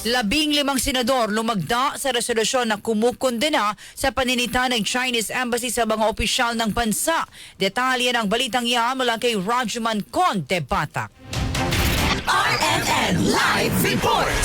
15 senador lumagda sa resolusyon na kumukondena sa paninita ng Chinese Embassy sa mga opisyal ng bansa. Detalye ng balitang iyan mula kay Rajuman Condebatak. RMN Live Report!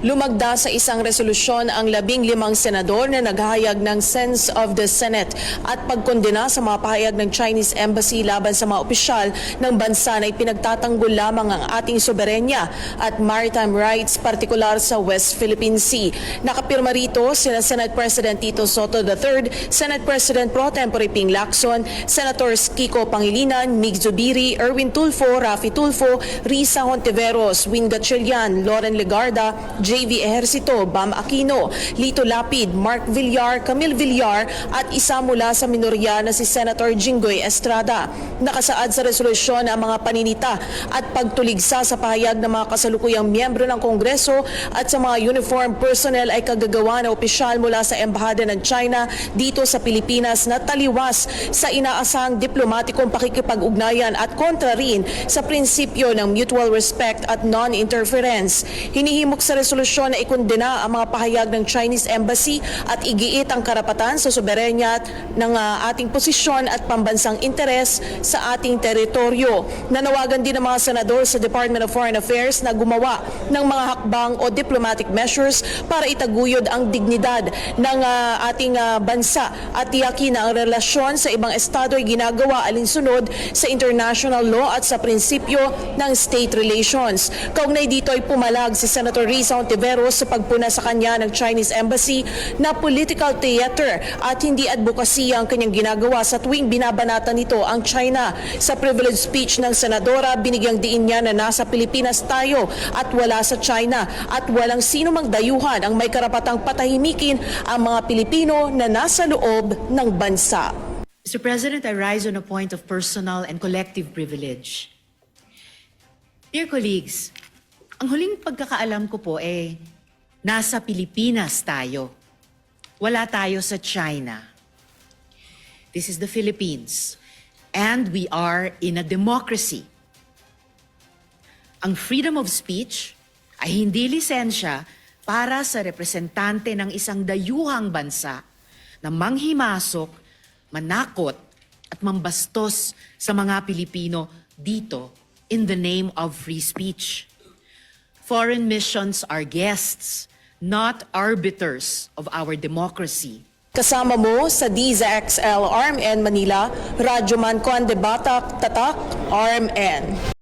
Lumagda sa isang resolusyon ang 15 senador na naghahayag ng sense of the Senate at pagkondena sa mga pahayag ng Chinese Embassy laban sa mga opisyal ng bansa na ipinagtatanggol lamang ang ating soberenya at maritime rights, partikular sa West Philippine Sea. Nakapirma rito sina Senate President Tito Soto III, Senate President Pro Tempore Ping Lacson, Senators Kiko Pangilinan, Mig Zubiri, Erwin Tulfo, Rafi Tulfo, Risa Hontiveros, Win Gatchalian, Loren Legarda, JV Ejercito, Bam Aquino, Lito Lapid, Mark Villar, Camille Villar at isa mula sa minorya na si Senator Jinggoy Estrada. Nakasaad sa resolusyon ang mga paninita at pagtuligsa sa pahayag ng mga kasalukuyang miyembro ng Kongreso at sa mga uniform personnel ay kagagawa na opisyal mula sa Embahada ng China dito sa Pilipinas na taliwas sa inaasang diplomatikong pakikipag-ugnayan at kontra rin sa prinsipyo ng mutual respect at non-interference. Hinihimok sa resolusyon na ikondena ang mga pahayag ng Chinese Embassy at igiit ang karapatan sa soberenya ng ating posisyon at pambansang interes sa ating teritoryo. Nanawagan din ng mga senador sa Department of Foreign Affairs na gumawa ng mga hakbang o diplomatic measures para itaguyod ang dignidad ng ating bansa at tiyakin na ang relasyon sa ibang estado ay ginagawa alinsunod sa international law at sa prinsipyo ng state relations. Kaugnay dito ay pumalag si Senator Risa Hontiveros sa pagpuna sa kanya ng Chinese Embassy na political theater at hindi advocacy ang kanyang ginagawa sa tuwing binabanata nito ang China. Sa privilege speech ng senadora, binigyang diin niya na nasa Pilipinas tayo at wala sa China at walang sino mang dayuhan ang may karapatang patahimikin ang mga Pilipino na nasa loob ng bansa. Mr. President, I rise on a point of personal and collective privilege. Dear colleagues, ang huling pagkakaalam ko po nasa Pilipinas tayo. Wala tayo sa China. This is the Philippines. And we are in a democracy. Ang freedom of speech ay hindi lisensya para sa representante ng isang dayuhang bansa na manghimasok, manakot at mambastos sa mga Pilipino dito in the name of free speech. Foreign missions are guests, not arbiters of our democracy. Kasama mo sa DZXL RMN Manila, Rajuman Condebatak, Tatak, RMN.